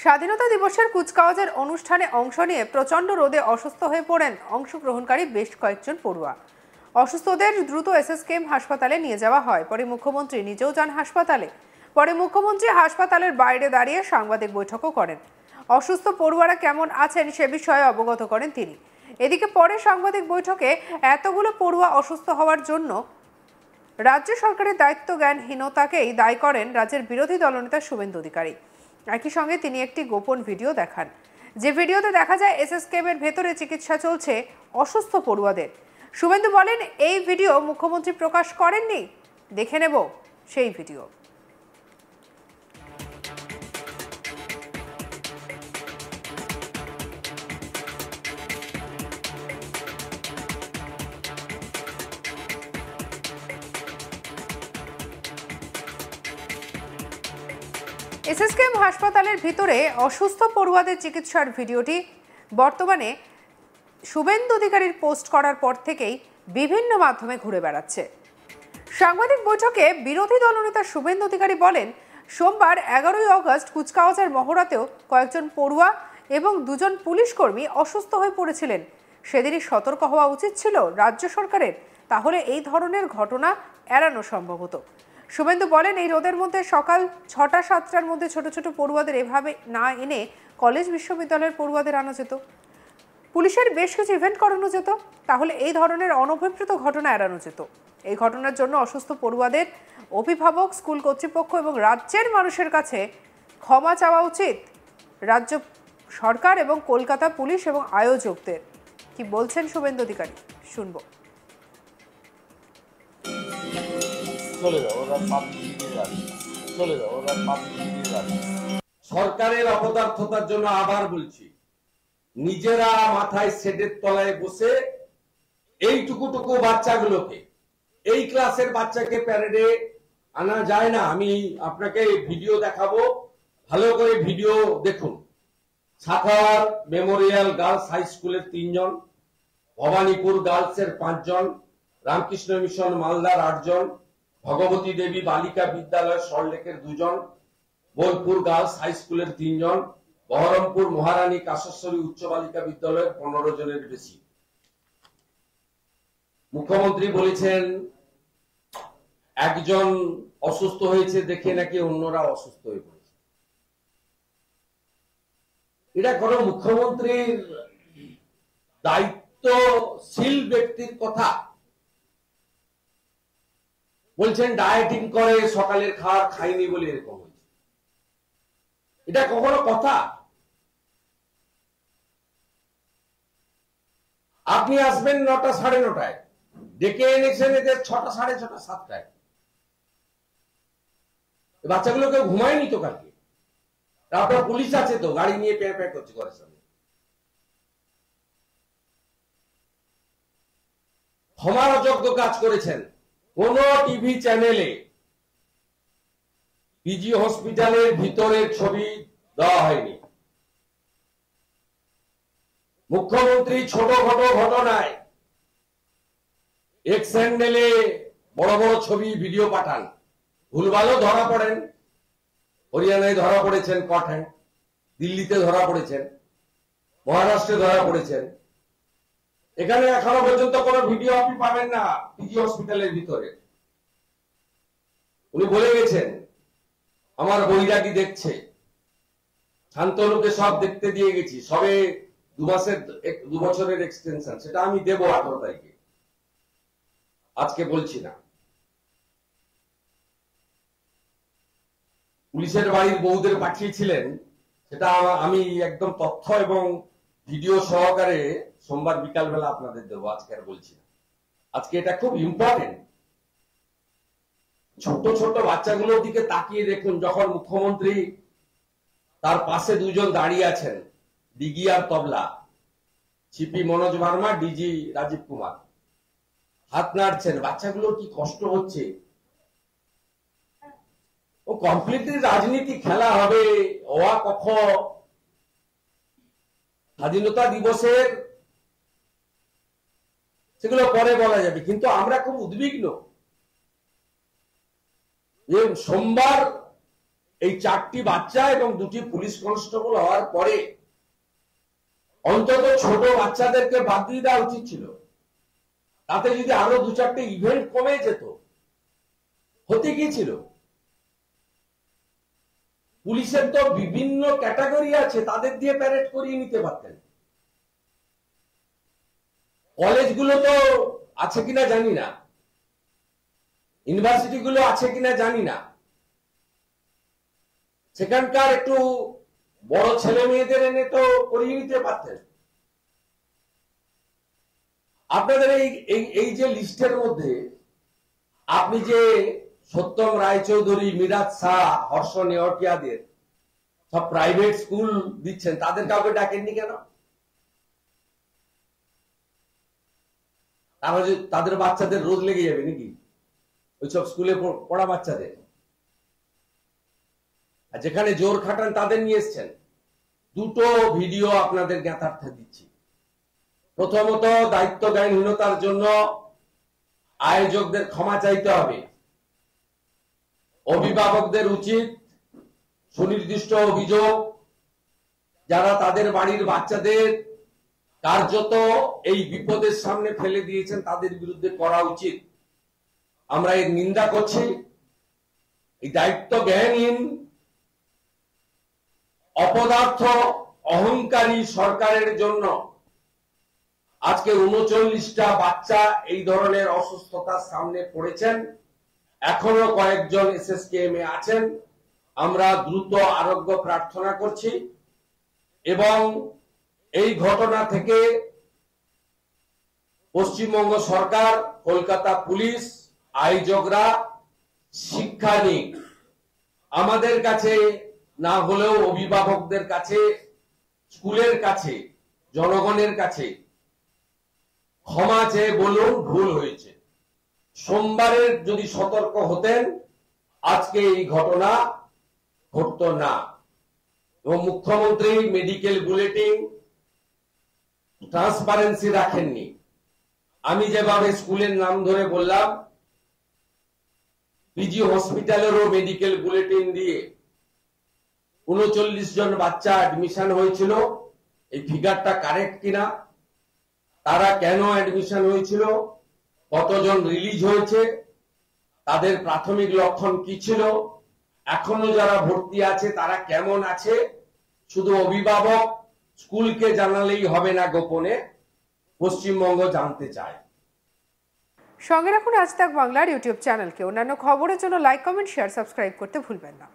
স্বাধীনতা দিবসের কুচকাওয়াজের অনুষ্ঠানে অংশ নিয়ে প্রচণ্ড রোদে অসুস্থ হয়ে পড়েন অংশগ্রহণকারী বেশ কয়েকজন পড়ুয়া। অসুস্থদের দ্রুত এসএসকেএম হাসপাতালে নিয়ে যাওয়া হয়। পরে মুখ্যমন্ত্রী নিজেও যান হাসপাতালে। পরে মুখ্যমন্ত্রী হাসপাতালের বাইরে দাঁড়িয়ে সাংবাদিক বৈঠকও করেন। অসুস্থ পড়ুয়ারা কেমন আছেন সে বিষয়ে অবগত করেন তিনি। এদিকে পরে সাংবাদিক বৈঠকে এতগুলো পড়ুয়া অসুস্থ হওয়ার জন্য রাজ্য সরকারের দায়িত্ব জ্ঞানহীনতাকেই দায়ী করেন রাজ্যের বিরোধী দলনেতা শুভেন্দু অধিকারী। একই সঙ্গে তিনি একটি গোপন ভিডিও দেখান, যে ভিডিওতে দেখা যায় এসএসকেএম এর ভেতরে চিকিৎসা চলছে অসুস্থ পড়ুয়াদের। শুভেন্দু বলেন, এই ভিডিও মুখ্যমন্ত্রী প্রকাশ করেননি। দেখে নেব সেই ভিডিও। এসএসকেএম হাসপাতালের ভিতরে অসুস্থ পড়ুয়াদের চিকিৎসার ভিডিওটি বর্তমানে শুভেন্দু অধিকারীর পোস্ট করার পর থেকেই বিভিন্ন মাধ্যমে ঘুরে বেড়াচ্ছে। সাংবাদিক বৈঠকে বিরোধী দলনেতা শুভেন্দু অধিকারী বলেন, সোমবার 11ই আগস্ট কুচকাওয়াজের মহড়াতেও কয়েকজন পড়ুয়া এবং দুজন পুলিশ কর্মী অসুস্থ হয়ে পড়েছিলেন। সেদিনই সতর্ক হওয়া উচিত ছিল রাজ্য সরকারের, তাহলে এই ধরনের ঘটনা এড়ানো সম্ভব হতো। শুভেন্দু বলেন, এই রোদের মধ্যে সকাল 6টা-7টার মধ্যে ছোট ছোট পড়ুয়াদের এভাবে না এনে কলেজ বিশ্ববিদ্যালয়ের পড়ুয়াদের আনা যেত, পুলিশের বেশ কিছু ইভেন্ট করানো যেত, তাহলে এই ধরনের অনভিপ্রেত ঘটনা এড়ানো যেত। এই ঘটনার জন্য অসুস্থ পড়ুয়াদের অভিভাবক, স্কুল কর্তৃপক্ষ এবং রাজ্যের মানুষের কাছে ক্ষমা চাওয়া উচিত রাজ্য সরকার এবং কলকাতা পুলিশ এবং আয়োজকদের। কি বলছেন শুভেন্দু অধিকারী, শুনবো। সরকারের অপদার্থতার জন্য আবার বলছি, নিজেরা মাথায় শেডের তলায় বসে এইটুকু বাচ্চাগুলোকে, এই ক্লাসের বাচ্চাকে প্যারেডে আনা যায় না। আমি আপনাকে ভিডিও দেখাবো, ভালো করে ভিডিও দেখুন। সাখাওয়ার মেমোরিয়াল গার্লস হাই স্কুলের 3 জন, ভবানীপুর গার্লসের 5 জন, রামকৃষ্ণ মিশন মালদার 8 জন, ভগবতী দেবী বালিকা বিদ্যালয় সল্টলেকের 2 জন, বোলপুর গার্লস হাই স্কুলের 3 জন, বহরমপুর মহারানী কাশেশ্বরী উচ্চ বালিকা বিদ্যালয়ের 15 জনের বেশি। মুখ্যমন্ত্রী বলেছেন একজন অসুস্থ হয়েছে দেখে নাকি অন্যরা অসুস্থ হয়ে পড়েছে। এটা কোনো মুখ্যমন্ত্রীর দায়িত্বশীল ব্যক্তির কথা? বলছেন ডায়েটিং করে, সকালের খাবার খাইনি বলে এরকম হয়েছে। এটা কখনো কথা? আপনি আসবেন 9টা, 9:30, ডেকে এনেছেন এদের 6টা, 6:30, 7টায়। বাচ্চাগুলো কেউ ঘুমায়নি তো কালকে। তারপর পুলিশ আছে তো, গাড়ি নিয়ে প্যাঁ প্যাঁ করছে ঘরের সামনে। ক্ষমার অযোগ্য কাজ করেছেন। কোন টিভি চ্যানেলে পিজি হসপিটালের ভিতরের ছবি দেওয়া হয়নি। মুখ্যমন্ত্রী ছোটখাটো ঘটনায় এক্স হ্যান্ডেলে বড় বড় ছবি, ভিডিও পাঠান, ভুলভালও ধরা পড়েন। হরিয়ানায় ধরা পড়েছেন কট হ্যান্ড, দিল্লিতে ধরা পড়েছেন, মহারাষ্ট্রে ধরা পড়েছেন। এখানে এখনো পর্যন্ত কোন ভিডিও আপনি পাবেন না পিজি হসপিটালের ভিতরে। উনি বলে গেছেন আমার বৈরাগী দেখছে, শান্তনুকে সব দেখতে দিয়ে গেছি, সবে 2 বছরের এক্সটেনশন, সেটা আমি দেব 18 তারিখে, আজকে বলছি না। পুলিশের বাড়ির বউদের পাঠিয়েছিলেন, সেটা আমি একদম তথ্য এবং ভিডিও সহকারে সোমবার বিকালবেলা আপনাদের দেবো, আজকে আর বলছি না। আজকে এটা খুব ইম্পর্টেন্ট। ছোট ছোট বাচ্চাগুলোর দিকে তাকিয়ে দেখুন। যখন মুখ্যমন্ত্রী, তার পাশে 2 জন দাঁড়িয়ে আছেন, ডিগি আর তবলা, সিপি মনোজ ভার্মা, ডিজি রাজীব কুমার, হাত নাড়ছেন। বাচ্চাগুলোর কি কষ্ট হচ্ছে। ও কমপ্লিটলি রাজনীতি খেলা হবে। অয়া কখ স্বাধীনতা দিবসের সেগুলো পরে বলা যাবে, কিন্তু আমরা খুব উদ্বিগ্ন যে সোমবার এই 4টি বাচ্চা এবং 2টি পুলিশ কনস্টেবল হওয়ার পরে অন্তত ছোট বাচ্চাদেরকে বাদ দিয়ে দেওয়া উচিত ছিল। তাতে যদি আরো 2-4টে ইভেন্ট কমে যেত, হতে কি ছিল? পুলিশের তো বিভিন্ন ক্যাটাগরি আছে, তাদের দিয়ে প্যারেড করিয়ে নিতে পারতেন। কলেজগুলো তো আছে কিনা জানি না, ইউনিভার্সিটি গুলো আছে কিনা জানি না, সেখানকার একটু বড় ছেলে মেয়েদের এনে তো করিয়ে নিতে পারতেন। আপনাদের এই যে লিস্টের মধ্যে আপনি যে সত্যম রায়চৌধুরী, মিরাজ শাহ, হর্ষ নেওয়াটিয়াদের সব প্রাইভেট স্কুল দিচ্ছেন, তাদের কাউকে ডাকেননি কেন? তাহলে তাদের বাচ্চাদের রোজ লেগে যাবে নাকি ওইসব স্কুলে পড়া বাচ্চাদের? আর যেখানে জোর খাটান তাদের নিয়ে এসছেন। দুটো ভিডিও আপনাদের জ্ঞাতার্থে দিচ্ছি। প্রথমত, দায়িত্ব জ্ঞানহীনতার জন্য আয়োজকদের ক্ষমা চাইতে হবে। অভিভাবকদের উচিত সুনির্দিষ্ট অভিযোগ যারা তাদের বাড়ির বাচ্চাদের কার্যত এই বিপদের সামনে ফেলে দিয়েছেন তাদের বিরুদ্ধে করা উচিত। আমরা এর নিন্দা করছি। এই দায়িত্ব জ্ঞানহীন, অপদার্থ, অহংকারী সরকারের জন্য আজকে 39টা বাচ্চা এই ধরনের অসুস্থতার সামনে পড়েছেন। এখনো কয়েকজন এসএসকেএম এ আছেন। আমরা দ্রুত আরোগ্য প্রার্থনা করছি এবং এই ঘটনা থেকে পশ্চিমবঙ্গ সরকার, কলকাতা পুলিশ, আয়োজকরা শিক্ষা নিক। আমাদের কাছে না হলেও অভিভাবকদের কাছে, স্কুলের কাছে, জনগণের কাছে ক্ষমা চেয়ে বলুন ভুল হয়েছে। সোমবারের যদি সতর্ক হতেন আজকে এই ঘটনা ঘটতো না। এবং মুখ্যমন্ত্রী মেডিকেল বুলেটিন ট্রান্সপারেন্সি রাখেননি। আমি যেভাবে স্কুলের নাম ধরে বললাম, পিজি হসপিটালেরও মেডিকেল বুলেটিন দিয়ে 39 জন বাচ্চা অ্যাডমিশন হয়েছিল। এই ফিগারটা কারেক্ট কিনা, তারা কেন অ্যাডমিশন হয়েছিল, কতজন রিলিজ হয়েছে, তাদের প্রাথমিক লক্ষণ কি ছিল, এখনো যারা ভর্তি আছে তারা কেমন আছে, শুধু অভিভাবক স্কুলকে জানালেই হবে না, গোপনে পশ্চিমবঙ্গ জানতে চায়। সঙ্গে রাখুন আজ তাক বাংলার ইউটিউব চ্যানেলকে। অন্যান্য খবরের জন্য লাইক, কমেন্ট, শেয়ার, সাবস্ক্রাইব করতে ভুলবেন না।